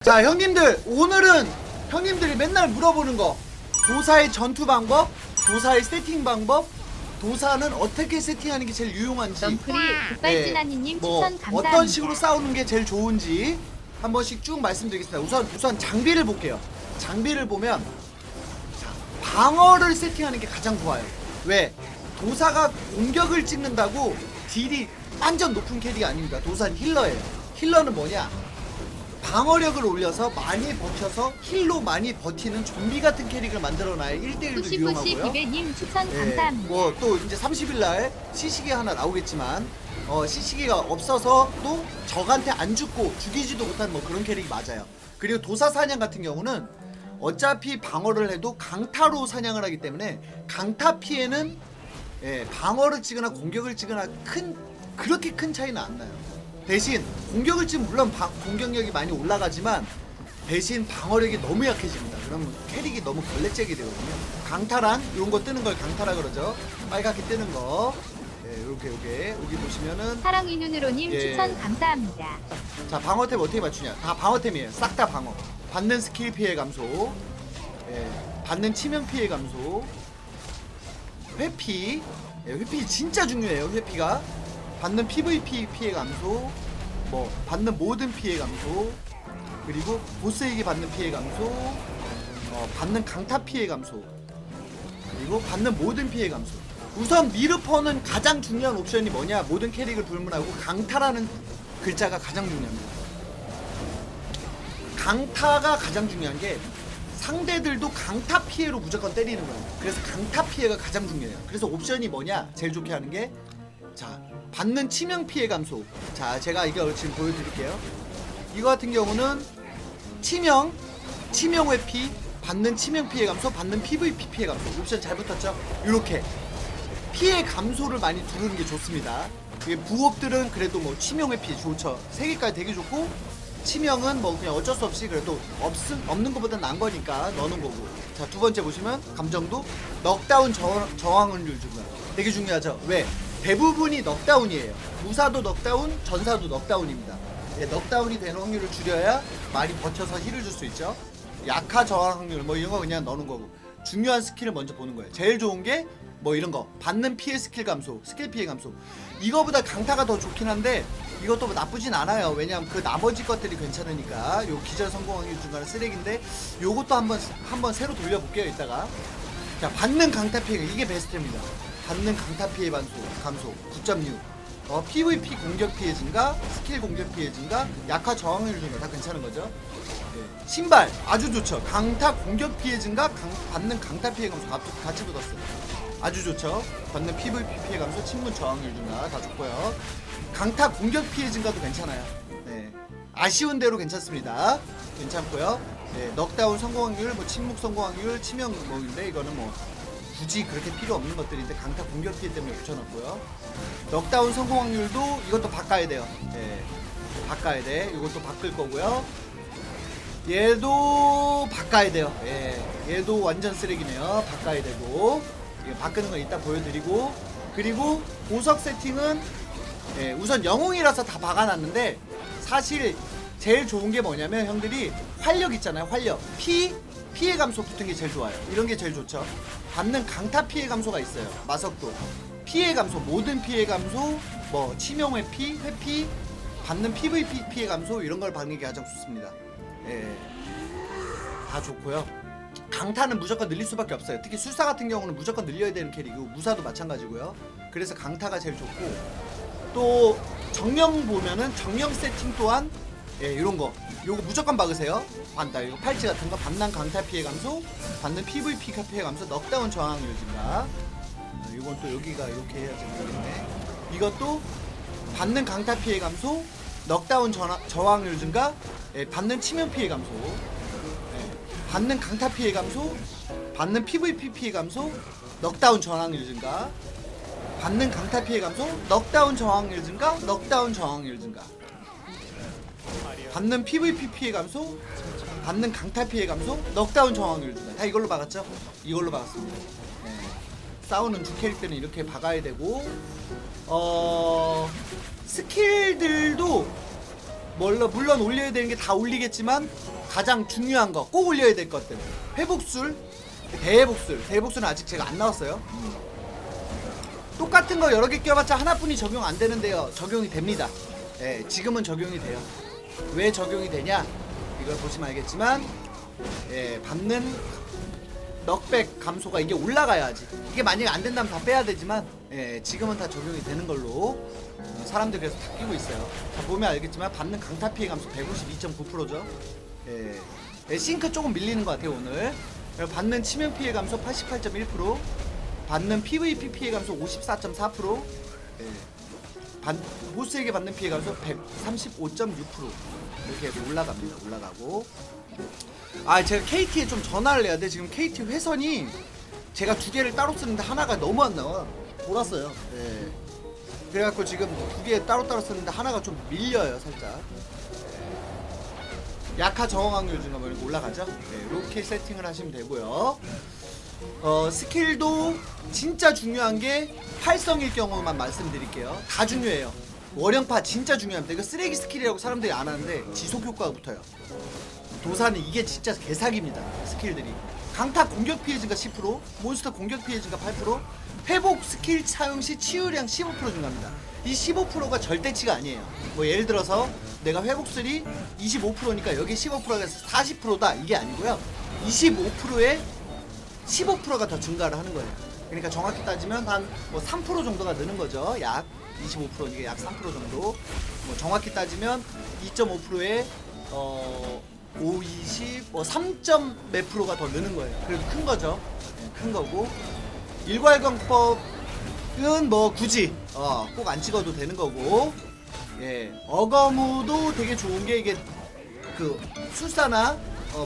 자, 형님들, 오늘은 형님들이 맨날 물어보는 거, 도사의 전투 방법, 도사의 세팅 방법, 도사는 어떻게 세팅하는 게 제일 유용한지, 덤프리 굿발진아니님 추천 감사합니다. 어떤 식으로 싸우는 게 제일 좋은지 한 번씩 쭉 말씀드리겠습니다. 우선 장비를 볼게요. 장비를 보면, 자, 방어를 세팅하는 게 가장 좋아요. 왜? 도사가 공격을 찍는다고 딜이 완전 높은 캐릭이 아닙니다. 도사는 힐러예요. 힐러는 뭐냐? 방어력을 올려서 많이 버텨서 힐로 많이 버티는 좀비 같은 캐릭을 만들어놔야 1대1도 푸시푸시 유용하고요. 비베님 추천 예, 감사합니다. 뭐 또 이제 30일날 시식이 하나 나오겠지만 시식이가 없어서도 적한테 안 죽고 죽이지도 못한 뭐 그런 캐릭이 맞아요. 그리고 도사 사냥 같은 경우는 어차피 방어를 해도 강타로 사냥을 하기 때문에 강타 피해는 방어를 치거나 공격을 치거나 그렇게 큰 차이는 안 나요. 대신 공격을 치면 물론 공격력이 많이 올라가지만 대신 방어력이 너무 약해집니다. 그러면 캐릭이 너무 걸레째기 되거든요. 강타란 이런 거 뜨는 걸 강타라 그러죠. 빨갛게 뜨는 거. 요게 여기 보시면은 사랑이 눈으로님 추천 감사합니다. 자, 방어템 어떻게 맞추냐? 다 방어템이에요. 싹 다 방어. 받는 스킬 피해 감소, 받는 치명 피해 감소, 회피. 회피 진짜 중요해요. 회피가 받는 PVP 피해 감소, 뭐 받는 모든 피해 감소, 그리고 보스에게 받는 피해 감소, 받는 강타 피해 감소, 그리고 받는 모든 피해 감소. 우선 미르퍼는 가장 중요한 옵션이 뭐냐? 모든 캐릭을 불문하고 강타라는 글자가 가장 중요합니다. 강타가 가장 중요한 게 상대들도 강타 피해로 무조건 때리는 거예요. 그래서 강타 피해가 가장 중요해요. 그래서 옵션이 뭐냐? 제일 좋게 하는 게, 자, 받는 치명 피해 감소. 자, 제가 이거 지금 보여드릴게요. 이거 같은 경우는 치명 회피, 받는 치명 피해 감소, 받는 PVP 피해 감소. 옵션 잘 붙었죠? 이렇게 피해 감소를 많이 두르는 게 좋습니다. 부업들은 그래도 뭐 치명 회피 좋죠. 3개까지 되게 좋고, 치명은 뭐 그냥 어쩔 수 없이 그래도 없는 것보다 나은 거니까 넣는 거고. 자, 두 번째 보시면 감정도 넉다운 저항률 증가. 되게 중요하죠. 왜? 대부분이 넉다운이에요. 무사도 넉다운, 전사도 넉다운입니다. 넉다운이 되는 확률을 줄여야 많이 버텨서 힐을 줄 수 있죠. 약화 저항 확률 뭐 이런 거 그냥 넣는 거고. 중요한 스킬을 먼저 보는 거예요. 제일 좋은 게 뭐 이런 거, 받는 피해 스킬 감소, 스킬 피해 감소. 이거보다 강타가 더 좋긴 한데 이것도 뭐 나쁘진 않아요. 왜냐면 그 나머지 것들이 괜찮으니까. 요 기절 성공 확률 중간에 쓰레기인데 요것도 한번 새로 돌려볼게요. 이따가. 자, 받는 강타 피해, 이게 베스트입니다. 받는 강타 피해 감소 9.6. PVP 공격 피해 증가, 스킬 공격 피해 증가, 약화 저항률 증가 다 괜찮은 거죠. 신발 아주 좋죠. 강타 공격 피해 증가, 받는 강타 피해 감소 같이 붙었어요. 아주 좋죠. 받는 PVP 피해 감소, 침문 저항률 증가 다 좋고요. 강타 공격 피해 증가도 괜찮아요. 아쉬운 대로 괜찮습니다. 괜찮고요. 넉다운 성공 확률, 뭐 침묵 성공 확률, 치명 뭐인데 이거는 뭐 굳이 그렇게 필요 없는 것들인데 강타 공격 피해 때문에 붙여놨고요. 넉다운 성공 확률도 이것도 바꿔야 돼요. 바꿔야 돼. 이것도 바꿀 거고요. 얘도 바꿔야 돼요. 얘도 완전 쓰레기네요. 바꿔야 되고, 바꾸는 건 이따 보여드리고, 그리고 보석 세팅은 우선 영웅이라서 다 박아놨는데 사실 제일 좋은 게 뭐냐면 형들이 활력 있잖아요. 활력 피해 감소 붙은 게 제일 좋아요. 이런 게 제일 좋죠. 받는 강타 피해 감소가 있어요. 마석도 피해 감소, 모든 피해 감소, 뭐 치명 회피, 받는 PVP 피해 감소, 이런 걸 받는 게 가장 좋습니다. 다 좋고요. 강타는 무조건 늘릴 수밖에 없어요. 특히 술사 같은 경우는 무조건 늘려야 되는 캐릭이고, 무사도 마찬가지고요. 그래서 강타가 제일 좋고, 또 정령 보면은 정령 세팅 또한 이런 거 요거 무조건 박으세요. 반다 이거 팔찌 같은 거, 받는 강타 피해 감소, 받는 PVP 피해 감소, 넉다운 저항률 증가. 이건 또 여기가 이렇게 해야지 모르겠네. 이것도 받는 강타 피해 감소, 넉다운 저항률 증가, 받는 치명 피해 감소, 받는 강타 피해 감소, 받는 PVP 피해 감소, 넉다운 저항률 증가, 받는 강타 피해 감소, 넉다운 저항률 증가, 넉다운 저항률 증가, 받는 PVP 피해 감소, 받는 강타 피해 감소, 넉다운 저항률 증가. 다 이걸로 박았죠? 이걸로 박았습니다. 싸우는 주 캐릭터는 이렇게 박아야 되고, 스킬들도 물론 올려야 되는 게 다 올리겠지만 가장 중요한 거 꼭 올려야 될 것들 회복술, 대회복술은 아직 제가 안 나왔어요. 똑같은 거 여러 개 껴봤자 하나뿐이 적용 안 되는데요. 적용이 됩니다. 예, 지금은 적용이 돼요. 왜 적용이 되냐? 이걸 보시면 알겠지만, 예, 받는 넉백 감소가 이게 올라가야지. 이게 만약에 안 된다면 다 빼야 되지만, 예, 지금은 다 적용이 되는 걸로 사람들이 그래서 다 끼고 있어요. 자, 보면 알겠지만 받는 강타 피해 감소 152.9%죠. 예, 예, 싱크 조금 밀리는 것 같아요 오늘. 그리고 받는 치명 피해 감소 88.1%, 받는 PVP 피해 감소 54.4%, 예, 보스에게 받는 피해 감소 135.6% 이렇게 해서 올라가고. 아, 제가 KT에 좀 전화를 해야 돼. 지금 KT 회선이 제가 두 개를 따로 쓰는데 하나가 너무 안 나와. 돌았어요. 예. 그래갖고 지금 두 개 따로 쓰는데 하나가 좀 밀려요 살짝. 약화 정화 확률 증가 뭐 올라가죠. 네, 이렇게 세팅을 하시면 되고요. 스킬도 진짜 중요한 게 활성일 경우만 말씀드릴게요. 다 중요해요. 월영파 진짜 중요합니다. 이거 쓰레기 스킬이라고 사람들이 안 하는데 지속 효과가 붙어요. 도사는 이게 진짜 개사기입니다. 스킬들이 강타 공격 피해 증가 10%, 몬스터 공격 피해 증가 8%, 회복 스킬 사용 시 치유량 15% 증가합니다. 이 15%가 절대치가 아니에요. 뭐 예를 들어서 내가 회복술이 25%니까 여기 15%가 돼서 40%다 이게 아니고요. 25%에 15%가 더 증가를 하는 거예요. 그러니까 정확히 따지면 한 뭐 3% 정도가 느는 거죠. 약 25%니까 약 3% 정도. 뭐 정확히 따지면 2.5%에 5, 20, 뭐 3점 몇 프로가 더 느는 거예요. 그래도 큰 거죠. 네, 큰 거고. 일괄광법은 뭐 굳이 꼭 안 찍어도 되는 거고. 예, 어거무도 되게 좋은 게 이게 그 술사나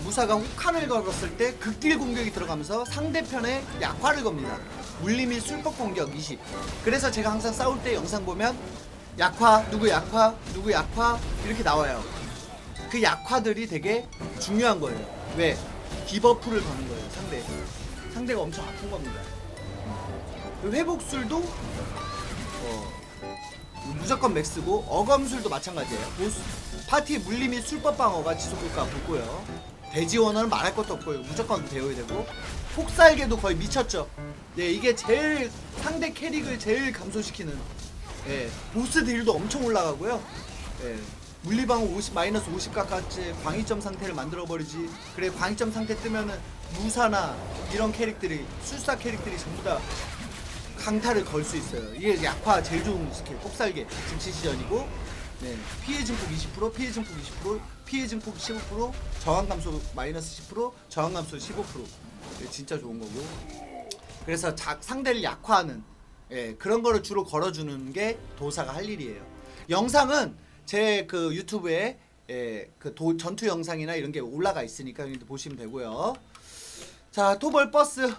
무사가 혹한을 걸었을 때 극딜 공격이 들어가면서 상대편의 약화를 겁니다. 물리 및 술법 공격 20. 그래서 제가 항상 싸울 때 영상 보면 약화, 누구 약화, 누구 약화 이렇게 나와요. 그 약화들이 되게 중요한 거예요. 왜? 디버프를 거는 거예요. 상대가 엄청 아픈 겁니다. 회복술도 무조건 맥스고, 어검술도 마찬가지예요. 파티 물리 및 술법 방어가 지속효과가 붙고요. 대지원어는 말할 것도 없고요. 무조건 배워야 되고, 폭살계도 거의 미쳤죠. 예, 이게 제일 상대 캐릭을 제일 감소시키는, 예, 보스 딜도 엄청 올라가고요. 예, 물리방어 50 마이너스 50까지 광의점 상태를 만들어버리지. 그래, 광의점 상태 뜨면은 무사나 이런 캐릭들이, 술사 캐릭들이 전부 다 강타를 걸 수 있어요. 이게 약화 제일 좋은 스킬, 폭살계 증치 시전이고, 네, 피해 증폭 20%, 피해 증폭 20%, 피해 증폭 15%, 저항 감소 마이너스 10%, 저항 감소 15%. 네, 진짜 좋은 거고. 그래서 상대를 약화하는, 예, 그런 거를 주로 걸어주는 게 도사가 할 일이에요. 영상은 제 그 유튜브에, 예, 그 전투 영상이나 이런 게 올라가 있으니까 보시면 되고요. 자, 토벌 버스